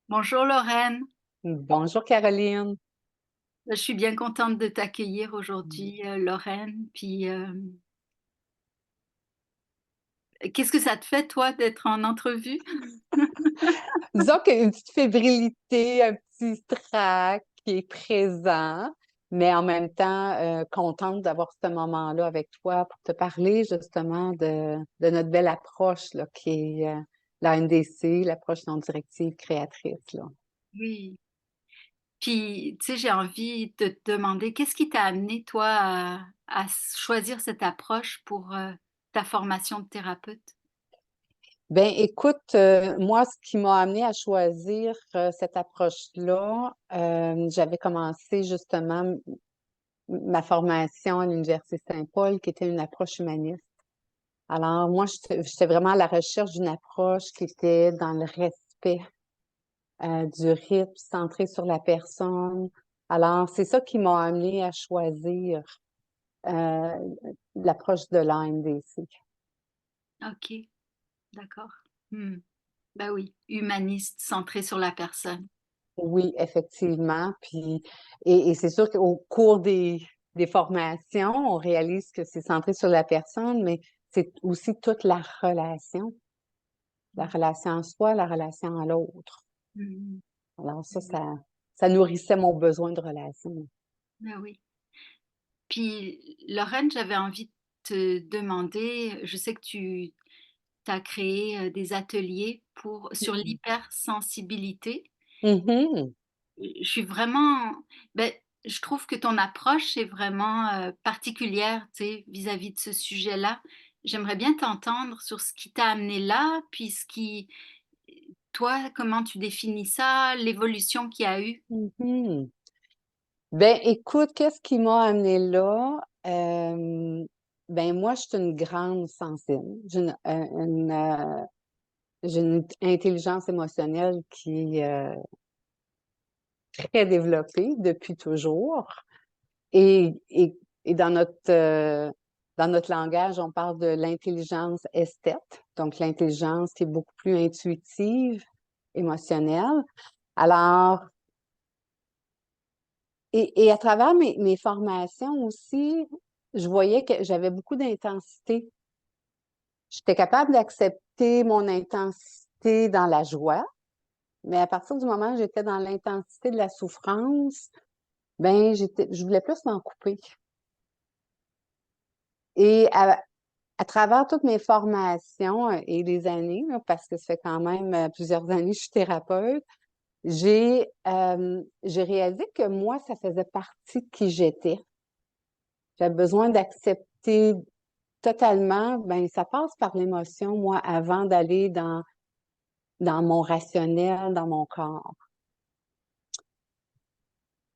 Bonjour Lorraine. Bonjour Caroline. Je suis bien contente de t'accueillir aujourd'hui, Lorraine. Qu'est-ce que ça te fait, toi, d'être en entrevue? Disons qu'il y a une petite fébrilité, un petit stress qui est présent, mais en même temps, contente d'avoir ce moment-là avec toi pour te parler justement de notre belle approche là, qui est la NDC, l'approche non directive créatrice, là. Oui. Puis, tu sais, j'ai envie de te demander, qu'est-ce qui t'a amené, toi, à choisir cette approche pour ta formation de thérapeute? Ben, écoute, moi, ce qui m'a amené à choisir cette approche-là, j'avais commencé justement ma formation à l'Université Saint-Paul, qui était une approche humaniste. Alors, moi, j'étais vraiment à la recherche d'une approche qui était dans le respect du rythme, centré sur la personne. Alors, c'est ça qui m'a amené à choisir euh, l'approche de l'ANDC. Ok, d'accord. Hmm. Ben oui, humaniste, centré sur la personne. Oui, effectivement. Puis, et c'est sûr qu'au cours des formations, on réalise que c'est centré sur la personne, mais c'est aussi toute la relation en soi, la relation à l'autre. Hmm. Alors ça, Oui, ça nourrissait mon besoin de relation. ben oui. Puis, Lorraine, j'avais envie de te demander, je sais que tu as créé des ateliers sur l'hypersensibilité. Mhm. Je suis vraiment, ben, je trouve que ton approche est vraiment particulière, tu sais, vis-à-vis de ce sujet-là. J'aimerais bien t'entendre sur ce qui t'a amené là, puis toi, comment tu définis ça, l'évolution qu'il y a eu. Mhm. Ben, écoute, qu'est-ce qui m'a amené là? Ben, moi, je suis une grande sensible. J'ai une intelligence émotionnelle qui est très développée depuis toujours. Et, et, et dans notre langage, on parle de l'intelligence esthète, donc l'intelligence qui est beaucoup plus intuitive, émotionnelle. Alors, et à travers mes formations aussi, je voyais que j'avais beaucoup d'intensité. J'étais capable d'accepter mon intensité dans la joie, mais à partir du moment où j'étais dans l'intensité de la souffrance, ben je voulais plus m'en couper. Et à travers toutes mes formations et les années, là, parce que ça fait quand même plusieurs années que je suis thérapeute, j'ai réalisé que moi, ça faisait partie de qui j'étais. J'avais besoin d'accepter totalement, ben ça passe par l'émotion, moi, avant d'aller dans mon rationnel, dans mon corps.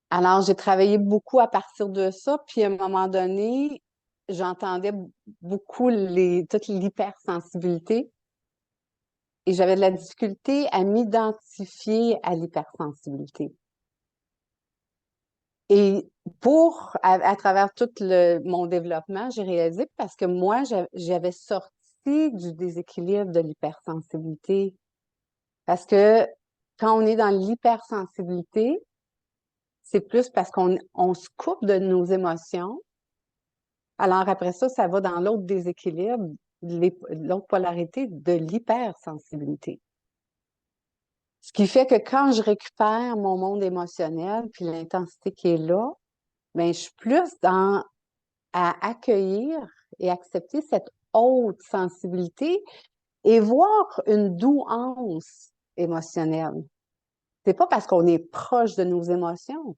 Alors, j'ai travaillé beaucoup à partir de ça, puis à un moment donné, j'entendais beaucoup toute l'hypersensibilité et j'avais de la difficulté à m'identifier à l'hypersensibilité. Et à travers mon développement, j'ai réalisé parce que moi, j'avais sorti du déséquilibre de l'hypersensibilité. Parce que quand on est dans l'hypersensibilité, c'est plus parce qu'on se coupe de nos émotions. Alors après ça, ça va dans l'autre déséquilibre, l'autre polarité de l'hypersensibilité. Ce qui fait que quand je récupère mon monde émotionnel puis l'intensité qui est là, ben je suis plus dans à accueillir et accepter cette haute sensibilité et voir une douance émotionnelle. C'est pas parce qu'on est proche de nos émotions.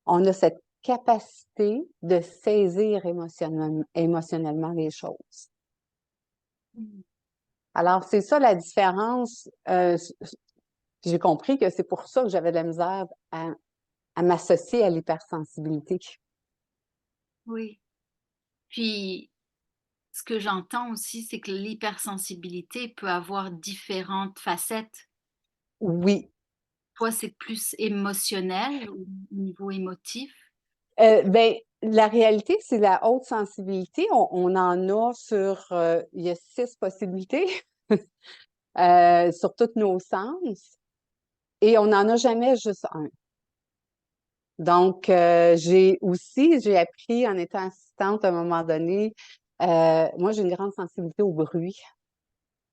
On a cette capacité de saisir émotionnellement les choses. Mm. Alors, c'est ça la différence. J'ai compris que c'est pour ça que j'avais de la misère à m'associer à l'hypersensibilité. Oui. Puis, ce que j'entends aussi, c'est que l'hypersensibilité peut avoir différentes facettes. Oui. Toi, c'est plus émotionnel au niveau émotif. Ben, la réalité, c'est la haute sensibilité. On en a il y a 6 possibilités sur tous nos sens. et on n'en a jamais juste un. Donc, j'ai appris en étant assistante à un moment donné, moi, j'ai une grande sensibilité au bruit.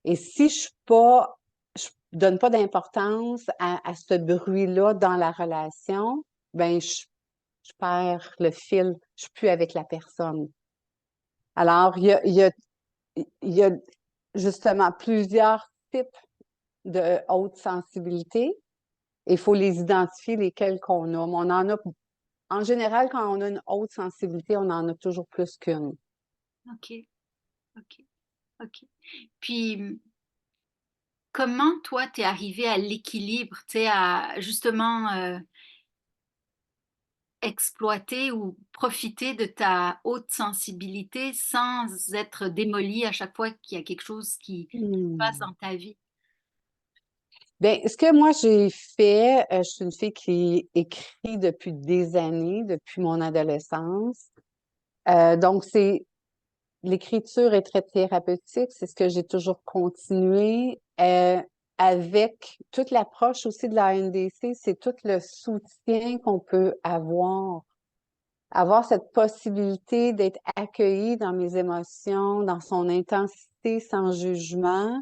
Et si je donne pas d'importance à ce bruit-là dans la relation, ben, je perds le fil. Je suis plus avec la personne. Alors, il y a justement plusieurs types de haute sensibilité. Il faut les identifier, lesquels qu'on a. Mais on en a, en général, quand on a une haute sensibilité, on en a toujours plus qu'une. OK, OK, OK. Puis, comment toi, tu es arrivé à l'équilibre, tu sais, à justement, exploiter ou profiter de ta haute sensibilité sans être démolie à chaque fois qu'il y a quelque chose qui se passe Hmm. dans ta vie? Bien, ce que moi j'ai fait, je suis une fille qui écrit depuis des années, depuis mon adolescence. Donc, l'écriture est très thérapeutique, c'est ce que j'ai toujours continué. Avec toute l'approche aussi de la NDC, c'est tout le soutien qu'on peut avoir. Avoir cette possibilité d'être accueilli dans mes émotions, dans son intensité, sans jugement,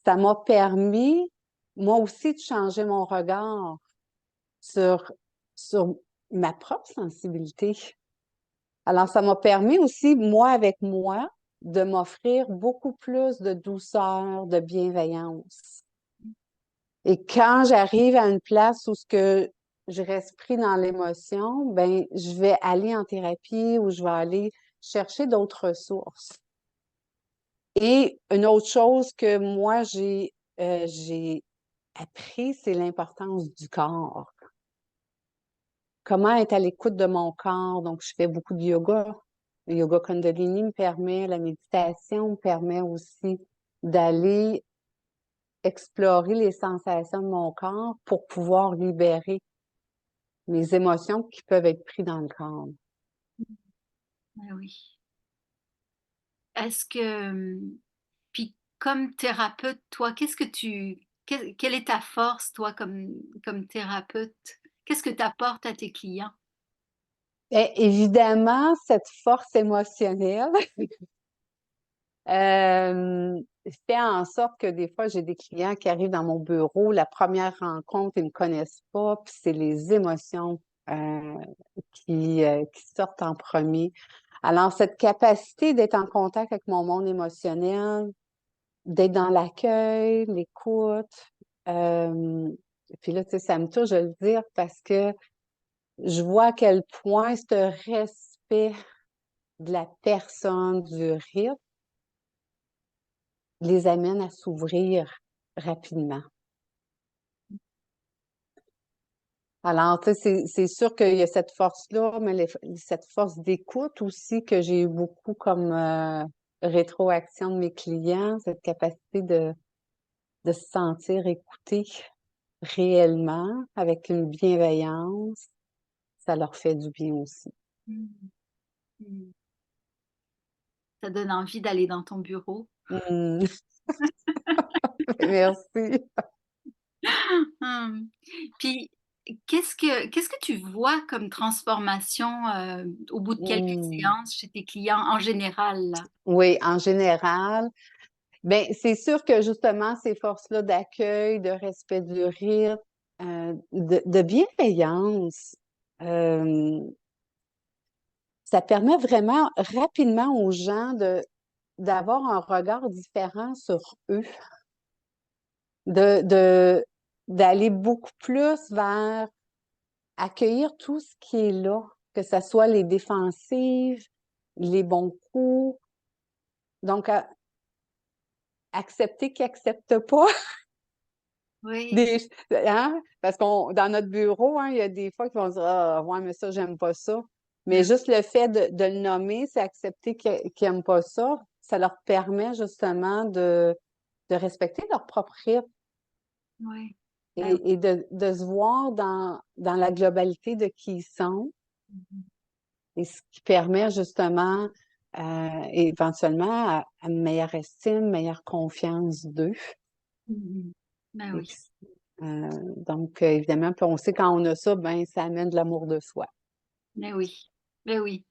ça m'a permis, moi aussi, de changer mon regard sur, sur ma propre sensibilité. Alors, ça m'a permis aussi, moi avec moi, de m'offrir beaucoup plus de douceur, de bienveillance. Et quand j'arrive à une place où ce que je reste pris dans l'émotion, ben, je vais aller en thérapie ou je vais aller chercher d'autres ressources. Et une autre chose que moi, j'ai appris, c'est l'importance du corps. Comment être à l'écoute de mon corps. Donc, je fais beaucoup de yoga. Le yoga Kundalini me permet, la méditation me permet aussi d'aller explorer les sensations de mon corps pour pouvoir libérer mes émotions qui peuvent être prises dans le corps. Ah oui. Est-ce que, puis comme thérapeute, toi, quelle est ta force, toi, comme thérapeute? Qu'est-ce que tu apportes à tes clients? Évidemment, cette force émotionnelle euh, fait en sorte que des fois, j'ai des clients qui arrivent dans mon bureau, la première rencontre, ils me connaissent pas, puis c'est les émotions euh, qui sortent en premier. Alors, cette capacité d'être en contact avec mon monde émotionnel, d'être dans l'accueil, l'écoute, euh, puis là, tu sais, ça me touche de le dire parce que je vois à quel point ce respect de la personne, du rythme, les amène à s'ouvrir rapidement. Alors, tu sais, c'est sûr qu'il y a cette force-là, mais cette force d'écoute aussi que j'ai eu beaucoup comme rétroaction de mes clients, cette capacité de se sentir écouté réellement, avec une bienveillance, ça leur fait du bien aussi. Mmh. Mmh. Ça donne envie d'aller dans ton bureau. Mm. Merci. Mmh. Puis qu'est-ce que tu vois comme transformation, au bout de quelques Mm. séances chez tes clients en général, là? Oui, en général, ben c'est sûr que justement ces forces-là d'accueil, de respect du rythme, de bienveillance, euh, ça permet vraiment rapidement aux gens d'avoir un regard différent sur eux, de d'aller beaucoup plus vers accueillir tout ce qui est là, que ce soit les défensives, les bons coups. Donc, accepter qu'ils n'acceptent pas. Oui. Des, hein? Parce qu'on dans notre bureau, hein, il y a des fois qui vont dire ah, ouais, mais ça, j'aime pas ça. Mais Mmh. juste le fait de le nommer, c'est accepter qu'ils n'aiment pas ça. Ça leur permet justement de respecter leur propre rythme Oui. Ben et de se voir dans la globalité de qui ils sont. oui. Et ce qui permet justement éventuellement à une meilleure estime, meilleure confiance d'eux. Mmh mh. Ben Et oui. Donc évidemment, puis on sait quand on a ça, ben ça amène de l'amour de soi. Mais oui, mais oui,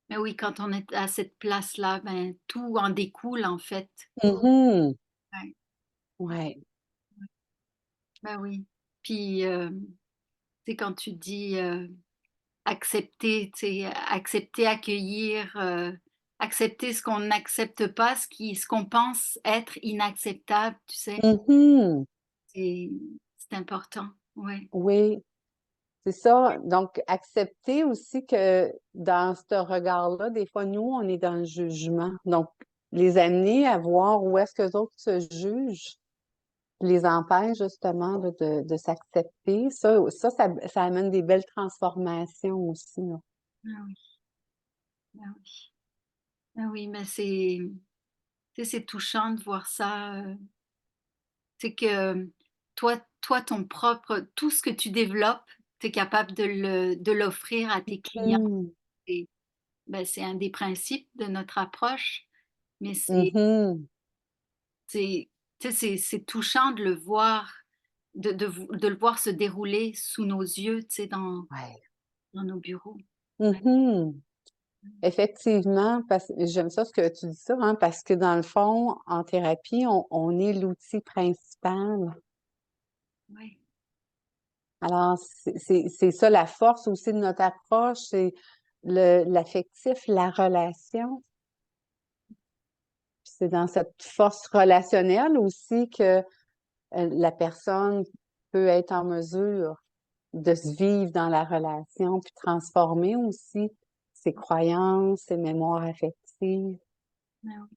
mais oui, quand on est à cette place-là, ben, tout en découle, en fait. Mmh. Ouais, Ouais. bah, oui. Puis, tu sais, quand tu dis, accepter, tu sais, accepter, accueillir, accepter ce qu'on n'accepte pas, ce qu'on pense être inacceptable, tu sais? Mmh. C'est c'est important, ouais. Oui, c'est ça. Donc accepter aussi que dans ce regard-là, des fois, nous, on est dans le jugement. Donc les amener à voir où est-ce qu'eux autres se jugent, les empêche justement de s'accepter. Ça amène des belles transformations aussi, là. Ah oui, ah oui. Ah oui, mais c'est tu sais, c'est touchant de voir ça, c'est que toi, ton propre tout ce que tu développes, tu es capable de l'offrir à tes clients Mmh. et ben, c'est un des principes de notre approche, mais Mmh. c'est tu sais, c'est touchant de le voir, de le voir se dérouler sous nos yeux, tu sais, Ouais. dans nos bureaux. Ouais. Mmh. Effectivement, parce j'aime ça ce que tu dis ça, hein, parce que dans le fond, en thérapie, on est l'outil principal. Ouais. Alors, c'est ça la force aussi de notre approche, c'est l'affectif, la relation. Puis c'est dans cette force relationnelle aussi que, la personne peut être en mesure de se vivre dans la relation, puis transformer aussi ses croyances, ses mémoires affectives. Ben oui.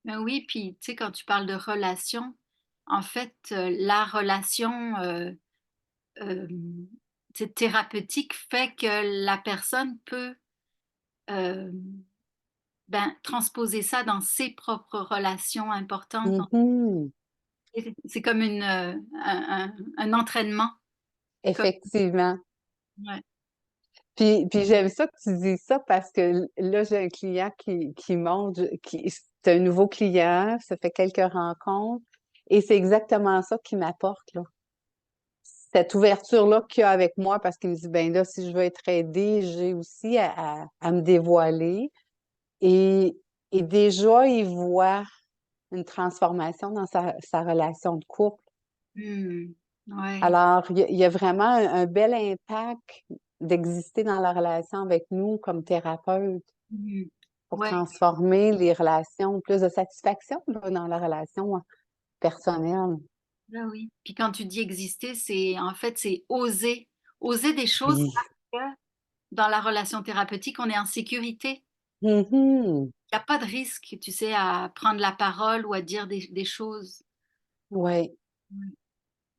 Ben oui, puis tu sais, quand tu parles de relation, en fait, la relation, tu sais, thérapeutique fait que la personne peut, hem, ben, transposer ça dans ses propres relations importantes dans Mmh. c'est comme un entraînement, comme Effectivement. ouais. Puis j'aime ça que tu dis ça parce que là, j'ai un client qui monte, qui c'est un nouveau client, ça fait quelques rencontres et c'est exactement ça qu'il m'apporte, là. Cette ouverture-là qu'il a avec moi parce qu'il me dit: «Ben là, si je veux être aidé, j'ai aussi à me dévoiler» et et déjà, il voit une transformation dans sa relation de couple. Mmh. Ouais. Alors, il y a vraiment un bel impact d'exister dans la relation avec nous comme thérapeute Mmh. pour Ouais, transformer les relations, plus de satisfaction là, dans la relation personnelle. bah, oui. Puis quand tu dis exister, c'est en fait, c'est oser des choses Oui. parce que dans la relation thérapeutique, on est en sécurité. Mhm. Il y a pas de risque, tu sais, à prendre la parole ou à dire des choses. Oui. Mmh.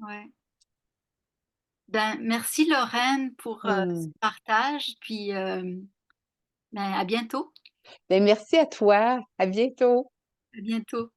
Ouais. Ben, merci Lorraine pour, ce Mm. partage, puis, ben, à bientôt. Ben, merci à toi. À bientôt. À bientôt.